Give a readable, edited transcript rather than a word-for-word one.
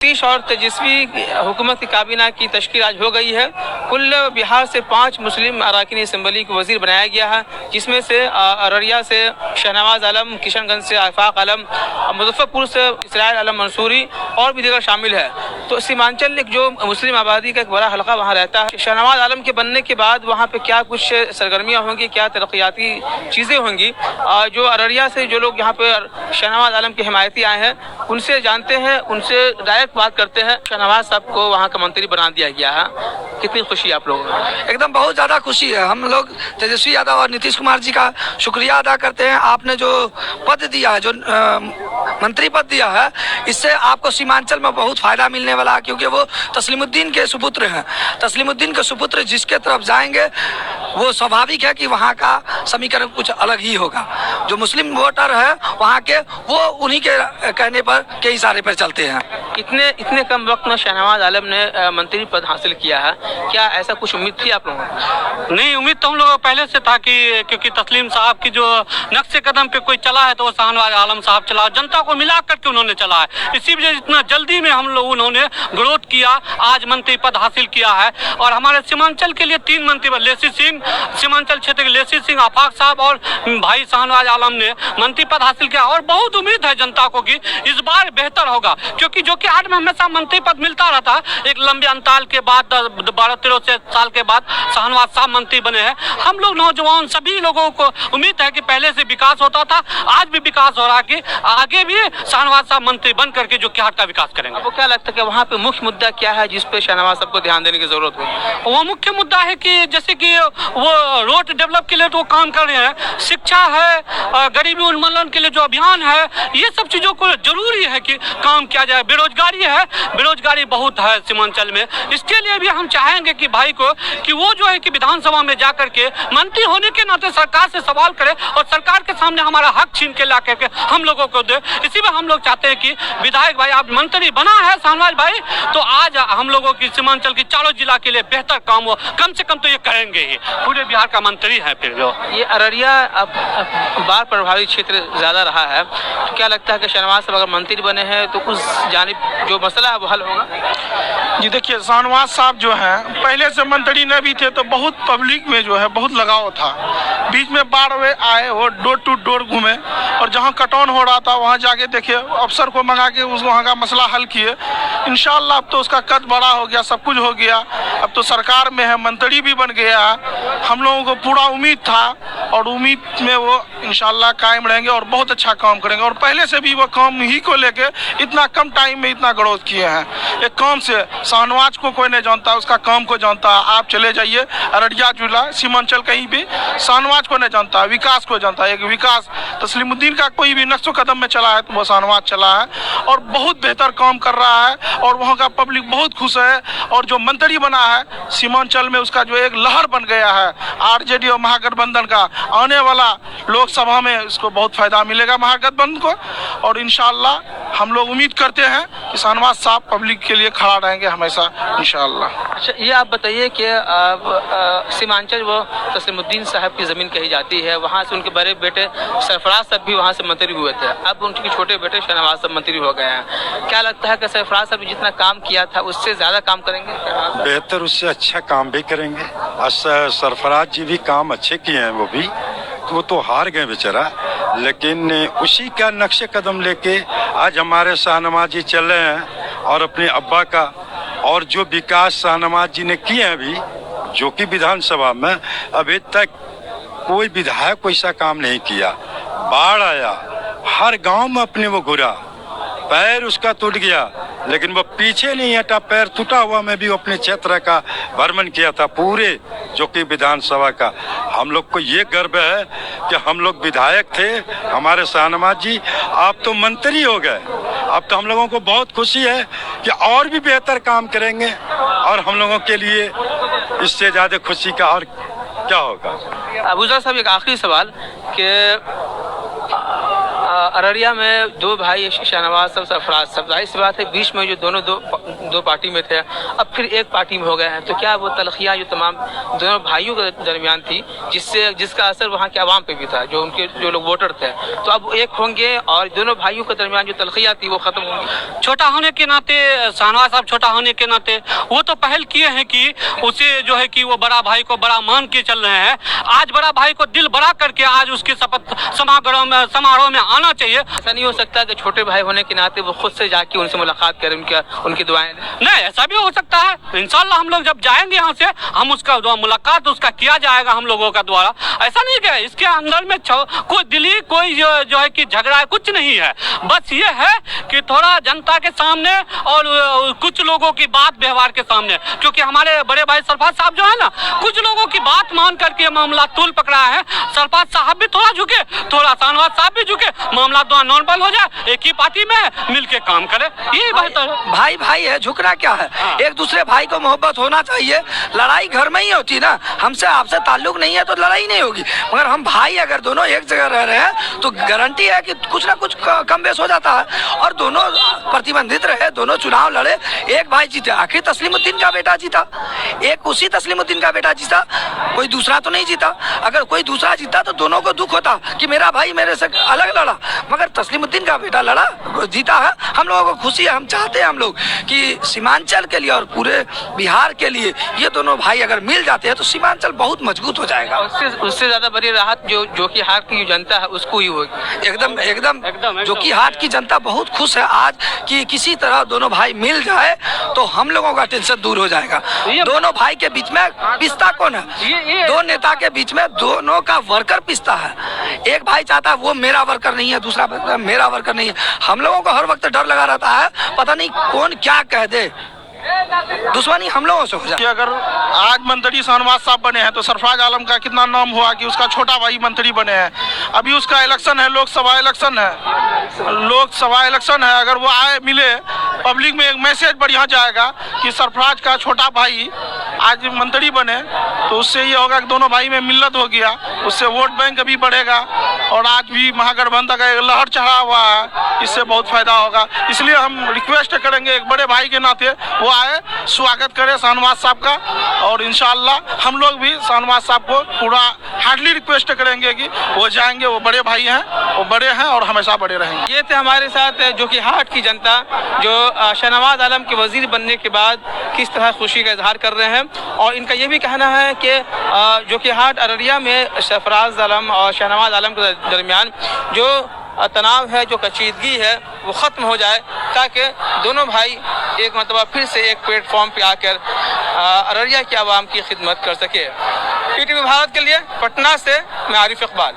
नीतीश और तेजस्वी हुकूमत की काबीना की तश्कील आज हो गई है। कुल बिहार से 5 मुस्लिम अरकान असम्बली को वजीर बनाया गया है, जिसमें से अररिया से शहनवाज आलम, किशनगंज से आफाक आलम, मुजफ्फरपुर से इसराइल आलम मंसूरी और भी दीगर शामिल है। तो सीमांचल एक जो मुस्लिम आबादी का एक बड़ा हल्का वहाँ रहता है। शहनवाज आलम के बनने के बाद वहाँ पे क्या कुछ सरगर्मियाँ होंगी, क्या तरक्याती चीज़ें होंगी, जो अररिया से जो लोग यहाँ पे शहनवाज आलम के हिमायती आए हैं उनसे जानते हैं, उनसे डायरेक्ट बात करते हैं। शहनवाज साहब को वहाँ का मंत्री बना दिया गया है, कितनी खुशी आप लोगों को? एकदम बहुत ज़्यादा खुशी है। हम लोग तेजस्वी यादव और नीतीश कुमार जी का शुक्रिया अदा करते हैं। आपने जो पद दिया है, जो मंत्री पद दिया है, इससे आपको सीमांचल में बहुत फायदा मिलने वाला है, क्योंकि वो तस्लीमुद्दीन के सुपुत्र हैं। तस्लीमुद्दीन के सुपुत्र जिसके तरफ जाएंगे वो स्वाभाविक है कि वहाँ का समीकरण कुछ अलग ही होगा। जो मुस्लिम वोटर है वहाँ के, वो उन्हीं के कहने पर के इशारे पर चलते हैं। इतने कम वक्त में शहनवाज आलम ने मंत्री पद हासिल किया है, क्या ऐसा कुछ उम्मीद थी आप लोगों को? नहीं, उम्मीद तो हम लोगों को पहले से था कि क्योंकि तस्लीम साहब की जो नक्शे कदम पे कोई चला है तो वो शहनवाज आलम साहब चला, जनता को मिला करके उन्होंने चला है। इसी वजह इतना जल्दी में हम लोग उन्होंने ग्रोथ किया, आज मंत्री पद हासिल किया है। और हमारे सीमांचल के लिए 3 मंत्री, लेसी सिंह सीमांचल क्षेत्र के लेसी सिंह, आफाक साहब और भाई शहनवाज आलम ने मंत्री पद हासिल किया। और बहुत उम्मीद है जनता को कि इस बार बेहतर होगा, क्योंकि जो कि आज में हमेशा मंत्री पद मिलता रहता है, एक लंबे अंतराल के बाद 12-13 साल के बाद शहनवाज साहब मंत्री बने हैं। हम लोग नौजवान सभी लोगों को उम्मीद है कि पहले से विकास होता था, आज भी विकास हो रहा है, कि आगे भी शहनवाज साहब मंत्री बन करके जो कि हाट का विकास करेंगे। आपको क्या लगता है कि वहाँ पे मुख्य मुद्दा क्या है जिस पे शहनवाज साहब को ध्यान देने की जरूरत है? वो मुख्य मुद्दा है कि जैसे कि वो रोड डेवलप के लिए तो काम कर रहे हैं, शिक्षा है, गरीबी उन्मूलन के लिए जो अभियान है, ये सब चीजों को जरूरी है कि काम किया जाए। बेरोजगारी है, बेरोजगारी बहुत है सीमांचल में, इसके लिए भी हम चाहेंगे कि भाई को कि वो जो है कि विधानसभा में जाकर के मंत्री होने के नाते सरकार से सवाल करे और सरकार के सामने हमारा हक छीन के ला करके हम लोगों को दे। इसी में हम लोग चाहते हैं कि विधायक भाई आप मंत्री बना है शहनवाज भाई, तो आज हम लोगों की सीमांचल की चारों जिला के लिए बेहतर काम हो, कम से कम तो ये करेंगे ही, पूरे बिहार का मंत्री है। फिर जो ये अररिया अब बाढ़ प्रभावित क्षेत्र ज्यादा रहा है, तो क्या लगता है कि शहनवाज साहब अगर मंत्री बने हैं तो कुछ जानिब जो मसला है वो हल होगा? जी देखिए, शहनवाज साहब जो हैं पहले से मंत्री न भी थे तो बहुत पब्लिक में जो है बहुत लगाव था। बीच में बाढ़ में आए, वो डोर टू डोर घूमे और जहां कटौन हो रहा था वहां जाके देखिए, अफसर को मंगा के उस वहां का मसला हल किए। इंशाल्लाह अब तो उसका कद बड़ा हो गया, सब कुछ हो गया, अब तो सरकार में है, मंत्री भी बन गया। हम लोगों को पूरा उम्मीद था और उम्मीद में वो इंशाल्लाह कायम रहेंगे और बहुत अच्छा काम करेंगे। और पहले से भी वो काम ही को लेके इतना कम टाइम में इतना ग्रोथ किए हैं। एक काम से शहनवाज को कोई नहीं जानता, उसका काम को जानता। आप चले जाइए अररिया जिला, सीमांचल कहीं भी, शहनवाज को नहीं जानता, विकास को जानता है। एक विकास तस्लीमुद्दीन का कोई भी नक्शो कदम में चला है तो वो शहनवाज चला है और बहुत बेहतर काम कर रहा है और वहाँ का पब्लिक बहुत खुश है। और जो मंत्री बना है सीमांचल में, उसका जो एक लहर बन गया है आरजेडी और महागठबंधन का, आने वाला लोकसभा में उसको बहुत फायदा मिलेगा महागठबंधन को। और इंशाल्लाह हम लोग उम्मीद करते हैं कि शहनवाज साहब पब्लिक के लिए खड़ा रहेंगे हमेशा इंशाल्लाह। अच्छा, ये आप बताइए कि सीमांचल वो तस्लीमुद्दीन साहब की ज़मीन कही जाती है, वहाँ से उनके बड़े बेटे सरफराज साहब भी वहाँ से मंत्री हुए थे, अब उनके छोटे बेटे शहनवाज साहब मंत्री हो गए हैं। क्या लगता है कि सरफराज साहब जितना काम किया था उससे ज़्यादा काम करेंगे? बेहतर, उससे अच्छा काम भी करेंगे। सरफराज जी भी काम अच्छे किए हैं, वो तो हार गए बेचारा, लेकिन उसी का नक्शे कदम लेके आज हमारे शहनवाज जी चल रहे हैं। और अपने अब्बा का और जो विकास शहनवाज जी ने किए हैं अभी, जो कि विधानसभा में अभी तक कोई विधायक कोई सा काम नहीं किया। बाढ़ आया, हर गांव में अपने वो घुरा, पैर उसका टूट गया, लेकिन वो पीछे नहीं हटा, पैर टूटा हुआ में भी वो अपने क्षेत्र का भ्रमण किया था पूरे, जो कि विधानसभा का। हम लोग को ये गर्व है कि हम लोग विधायक थे, हमारे शहनवाज जी आप तो मंत्री हो गए। अब तो हम लोगों को बहुत खुशी है कि और भी बेहतर काम करेंगे और हम लोगों के लिए इससे ज़्यादा खुशी का और क्या होगा। अबूजर साहब, एक आखिरी सवाल कि अररिया में दो भाई शहनवाज साहब सरफराज साहब, जाहिर सी बात है बीच में जो दोनों दो पार्टी में थे अब फिर एक पार्टी में हो गए हैं, तो क्या वो तलखियाँ जो तमाम दोनों भाइयों के दरमियान थी जिसका असर वहाँ के आवाम पे भी था, जो लोग वोटर थे, तो अब एक होंगे और दोनों भाइयों के दरमियान जो तलखियाँ थी वो खत्म होंगी। छोटा होने के नाते शाहनवाज साहब छोटा होने के नाते वो तो पहल किए हैं कि उसे जो है कि वो बड़ा भाई को बड़ा मान के चल रहे हैं। आज बड़ा भाई को दिल बड़ा करके आज उसके शपथ समारोह में आना चाहिए। ऐसा नहीं हो सकता कि छोटे भाई होने के नाते वो खुद से जाके उनसे मुलाकात करें, उनकी दुआएं नहीं, ऐसा भी हो सकता है। इंशाल्लाह हम लोग जब जाएंगे यहाँ से हम उसका मुलाकात उसका किया जाएगा हम लोगों का द्वारा। ऐसा नहीं है इसके अंदर में कोई दिली कोई जो है कि झगड़ा कुछ नहीं है, बस ये है कि थोड़ा जनता के सामने और कुछ लोगों की बात व्यवहार के सामने, क्योंकि हमारे बड़े भाई सरफराज साहब जो है ना कुछ लोगों की बात मान करके मामला तूल पकड़ा है। सरफराज साहब भी थोड़ा झुके, थोड़ा शाहनवाज साहब भी झुके, मामला दोनों नॉर्मल हो जाए, एक ही पार्टी में मिलके काम करे, यही बेहतर है। भाई भाई है, झुकना क्या है? एक दूसरे भाई को मोहब्बत होना चाहिए। लड़ाई घर में ही होती ना, हमसे आपसे ताल्लुक नहीं है तो लड़ाई नहीं होगी, मगर हम भाई अगर दोनों एक जगह रह रहे हैं तो गारंटी है कि कुछ ना कुछ कम बेस हो जाता है। और दोनों प्रतिबंधित रहे, दोनों चुनाव लड़े, एक भाई जीते, आखिर तस्लीमुद्दीन का बेटा जीता, एक उसी तस्लीमुद्दीन का बेटा जीता, कोई दूसरा तो नहीं जीता। अगर कोई दूसरा जीता तो दोनों को दुख होता कि मेरा भाई मेरे से अलग लड़ा, मगर तस्लीमुद्दीन का बेटा लड़ा, जीता है। हम लोगों को खुशी है, हम चाहते हैं हम लोग कि सीमांचल के लिए और पूरे बिहार के लिए ये दोनों भाई अगर मिल जाते हैं तो सीमांचल बहुत मजबूत हो जाएगा। उससे ज्यादा बड़ी राहत जो कि हाट की जनता है उसको ही होगी। एकदम जो कि हाट की जनता बहुत खुश है आज कि किसी तरह दोनों भाई मिल जाए तो हम लोगों का टेंशन दूर हो जाएगा। दोनों भाई के बीच में पिसता कौन है? दो नेता के बीच में दोनों का वर्कर पिसता है। एक भाई चाहता है वो मेरा वर्कर नहीं है, दूसरा मेरा वर्कर नहीं है। हम लोगों को हर वक्त डर लगा रहता है, पता नहीं कौन क्या कह दे, दुश्मनी हम लोगों से हो जाए। कि अगर आज मंत्री शाहनवाज साहब बने हैं तो सरफराज आलम का कितना नाम हुआ कि उसका छोटा भाई मंत्री बने हैं। अभी उसका इलेक्शन है, लोकसभा इलेक्शन है, अगर वो आए मिले पब्लिक में एक मैसेज बढ़िया जाएगा कि सरफराज का छोटा भाई आज मंत्री बने, तो उससे ये होगा कि दोनों भाई में मिल्लत हो गया, उससे वोट बैंक भी बढ़ेगा और आज भी महागठबंधन का एक लहर चढ़ा हुआ है, इससे बहुत फायदा होगा। इसलिए हम रिक्वेस्ट करेंगे एक बड़े भाई के नाते वो आए, स्वागत करें शाहनवाज साहब का, और इंशाल्लाह हम लोग भी शाहनवाज साहब को पूरा हार्डली रिक्वेस्ट करेंगे कि वो जाएंगे, वो बड़े भाई हैं, वो बड़े हैं और हमेशा बड़े रहेंगे। ये थे हमारे साथ जो कि हाट की जनता जो शहनवाज आलम के वजीर बनने के बाद किस तरह खुशी का इजहार कर रहे हैं, और इनका ये भी कहना है कि जो कि हाट अररिया में सरफराज आलम और शहनवाज आलम के दरमियान जो तनाव है, जो कशीदगी है वो ख़त्म हो जाए, ताकि दोनों भाई एक मरतबा फिर से एक प्लेटफॉर्म पे आकर अररिया की आवाम की खिदमत कर सके। PTV भारत के लिए पटना से मैं आरिफ इकबाल।